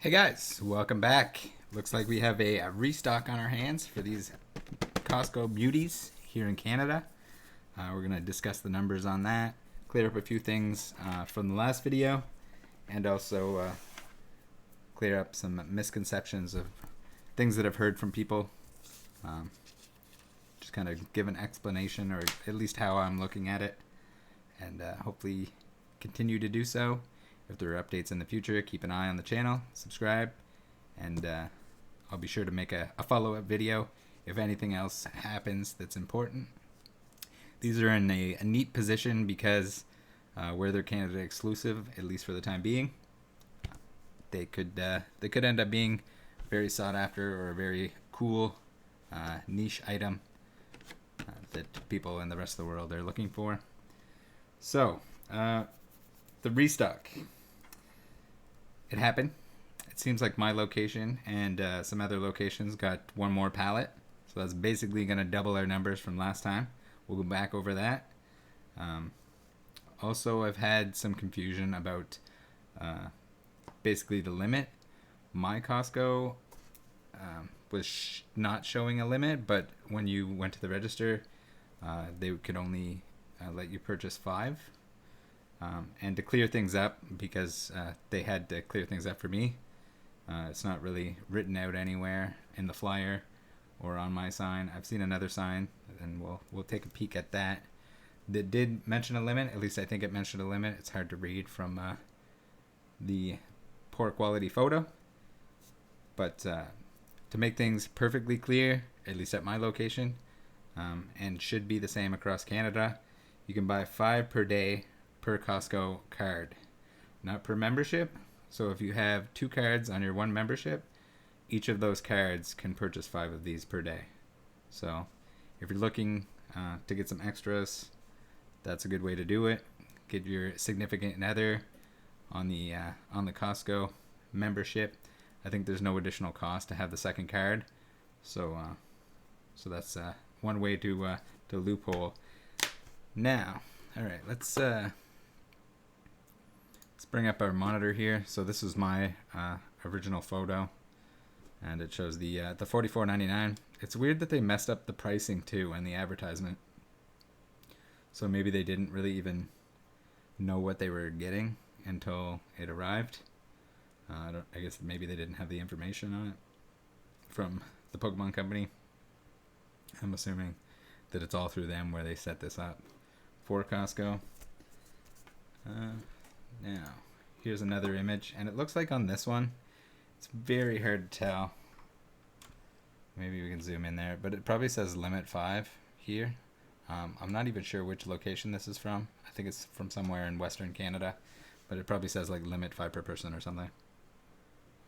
Hey guys, welcome back. Looks like we have a restock on our hands for these Costco beauties here in Canada. We're going to discuss the numbers on that, clear up a few things from the last video, and also clear up some misconceptions of things that I've heard from people. Just kind of give an explanation, or at least how I'm looking at it, and hopefully continue to do so. If there are updates in the future, keep an eye on the channel, subscribe, and I'll be sure to make a follow-up video if anything else happens that's important. These are in a neat position because where they're Canada exclusive, at least for the time being, they could end up being very sought after or a very cool niche item that people in the rest of the world are looking for. So, the restock. It happened. It seems like my location and some other locations got one more pallet. So that's basically going to double our numbers from last time. We'll go back over that. Also, I've had some confusion about basically the limit. My Costco was not showing a limit, but when you went to the register, they could only let you purchase 5. And to clear things up, because they had to clear things up for me, it's not really written out anywhere in the flyer or on my sign. I've seen another sign, and we'll take a peek at that. That did mention a limit. At least I think it mentioned a limit. It's hard to read from the poor quality photo. But to make things perfectly clear, at least at my location, and should be the same across Canada, you can buy 5 per day per Costco card, not per membership. So if you have 2 cards on your one membership, each of those cards can purchase 5 of these per day. So if you're looking to get some extras, that's a good way to do it. Get your significant other on the Costco membership. I think there's no additional cost to have the second card. So that's one way to loophole. Now, all right, let's bring up our monitor here. So this is my original photo, and it shows the $44.99. It's weird that they messed up the pricing too in the advertisement. So maybe they didn't really even know what they were getting until it arrived. I guess maybe they didn't have the information on it from the Pokemon company. I'm assuming that it's all through them where they set this up for Costco. Now, here's another image, and it looks like on this one, it's very hard to tell. Maybe we can zoom in there, but it probably says limit 5 here. I'm not even sure which location this is from. I think it's from somewhere in Western Canada, but it probably says like limit 5 per person or something,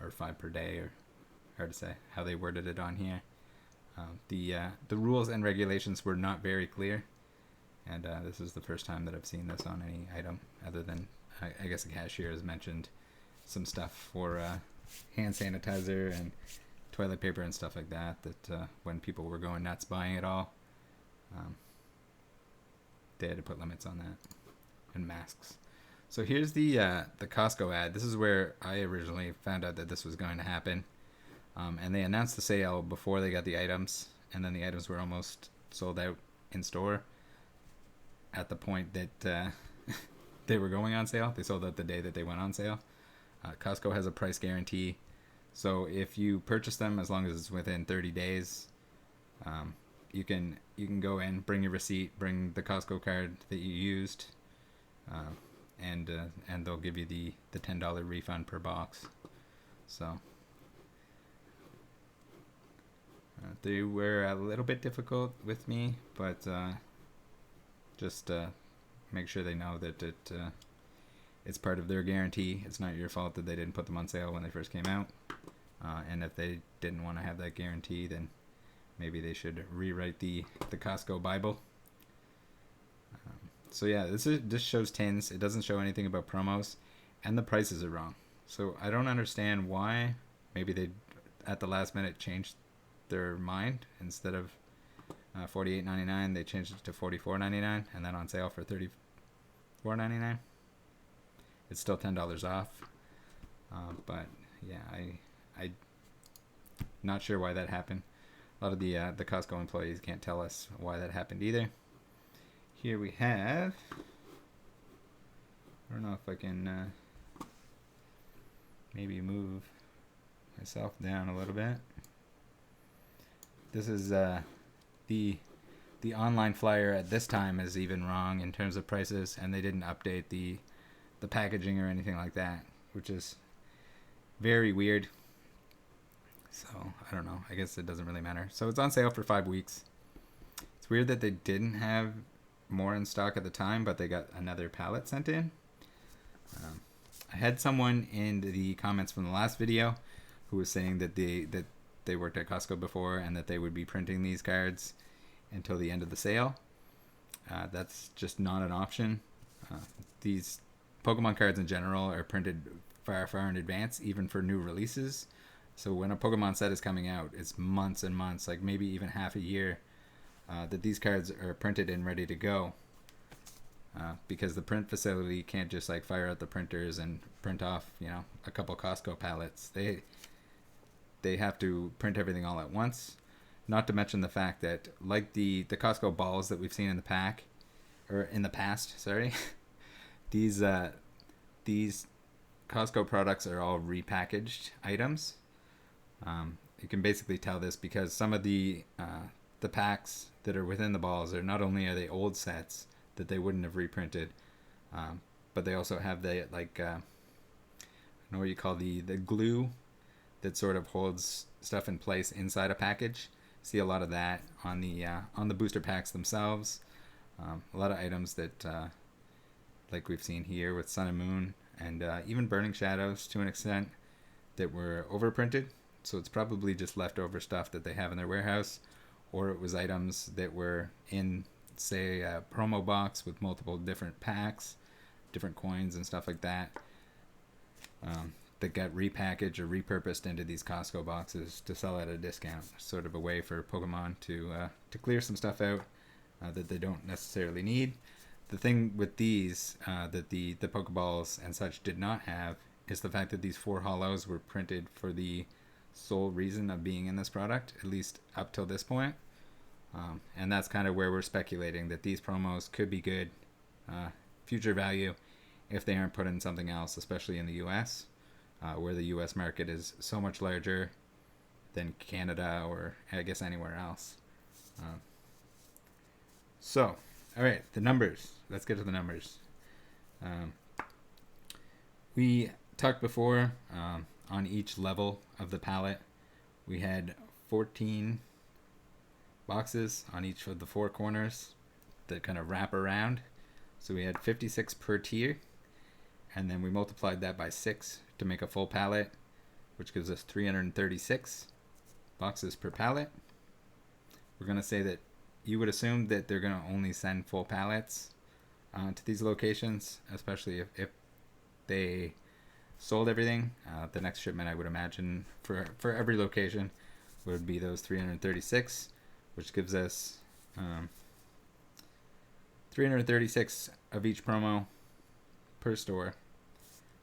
or 5 per day, or hard to say how they worded it on here. The rules and regulations were not very clear, and this is the first time that I've seen this on any item, other than I guess the cashier has mentioned some stuff for hand sanitizer and toilet paper and stuff like that, that when people were going nuts buying it all, they had to put limits on that, and masks. So here's the Costco ad. This is where I originally found out that this was going to happen, and they announced the sale before they got the items, and then the items were almost sold out in store at the point that they were going on sale. They sold out the day that they went on sale. Costco has a price guarantee, so if you purchase them, as long as it's within 30 days, you can go in, bring your receipt, bring the Costco card that you used, and they'll give you the $10 refund per box. So they were a little bit difficult with me, but just make sure they know that it's part of their guarantee. It's not your fault that they didn't put them on sale when they first came out. And if they didn't want to have that guarantee, then maybe they should rewrite the Costco Bible. So yeah, this shows tins. It doesn't show anything about promos, and the prices are wrong. So I don't understand why. Maybe they at the last minute changed their mind. Instead of $48.99, they changed it to $44.99, and then on sale for $34.99. It's still $10 off, but yeah, I not sure why that happened. A lot of the Costco employees can't tell us why that happened either. Here we have, I don't know if I can maybe move myself down a little bit. This is the online flyer at this time is even wrong in terms of prices, and they didn't update the packaging or anything like that, which is very weird. So I don't know, I guess it doesn't really matter. So it's on sale for 5 weeks. It's weird that they didn't have more in stock at the time, but they got another pallet sent in. I had someone in the comments from the last video who was saying that they worked at Costco before and that they would be printing these cards until the end of the sale. That's just not an option. These Pokemon cards in general are printed far in advance, even for new releases. So when a Pokemon set is coming out, it's months and months, like maybe even half a year, that these cards are printed and ready to go. Because the print facility can't just like fire out the printers and print off, a couple Costco pallets. They have to print everything all at once. Not to mention the fact that, like the Costco balls that we've seen in the pack, or in the past, sorry, these Costco products are all repackaged items. You can basically tell this because some of the packs that are within the balls are not only are they old sets that they wouldn't have reprinted, but they also have the I don't know what you call the glue that sort of holds stuff in place inside a package. See a lot of that on the booster packs themselves. A lot of items that like we've seen here with Sun and Moon, and even Burning Shadows to an extent, that were overprinted. So it's probably just leftover stuff that they have in their warehouse, or it was items that were in, say, a promo box with multiple different packs, different coins and stuff like that, that got repackaged or repurposed into these Costco boxes to sell at a discount. Sort of a way for Pokemon to clear some stuff out that they don't necessarily need. The thing with these that the Pokeballs and such did not have is the fact that these 4 holos were printed for the sole reason of being in this product, at least up till this point. And that's kind of where we're speculating that these promos could be good future value if they aren't put in something else, especially in the US, where the US market is so much larger than Canada or I guess anywhere else. So, all right, the numbers. Let's get to the numbers. We talked before on each level of the palette. We had 14 boxes on each of the 4 corners that kind of wrap around. So we had 56 per tier, and then we multiplied that by 6 to make a full palette, which gives us 336 boxes per palette. We're going to say that you would assume that they're going to only send full pallets to these locations, especially if they sold everything. The next shipment, I would imagine, for every location would be those 336, which gives us 336 of each promo per store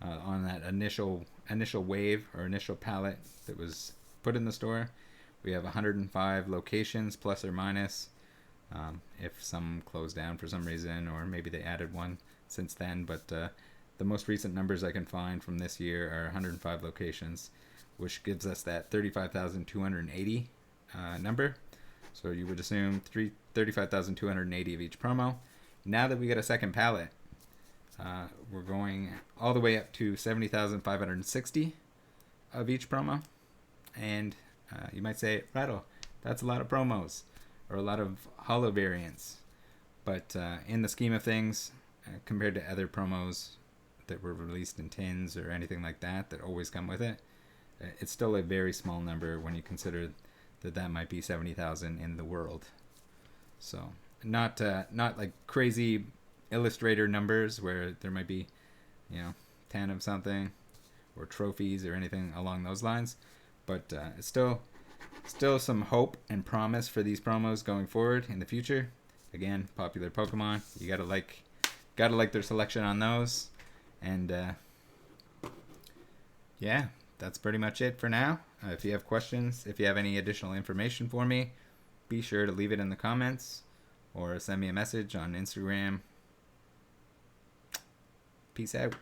on that initial wave or initial pallet that was put in the store. We have 105 locations, plus or minus, if some closed down for some reason, or maybe they added one since then. But the most recent numbers I can find from this year are 105 locations, which gives us that 35,280 number. So you would assume 35,280 of each promo. Now that we get a second pallet, we're going all the way up to 70,560 of each promo. And you might say, Rattle, that's a lot of promos, or a lot of holo variants. But in the scheme of things, compared to other promos that were released in tins or anything like that always come with it, it's still a very small number when you consider that might be 70,000 in the world. So not like crazy Illustrator numbers where there might be 10 of something or trophies or anything along those lines, but it's still some hope and promise for these promos going forward in the future. Again, popular Pokemon, you gotta like their selection on those. And yeah, that's pretty much it for now. If you have questions, if you have any additional information for me, be sure to leave it in the comments or send me a message on Instagram. Peace out.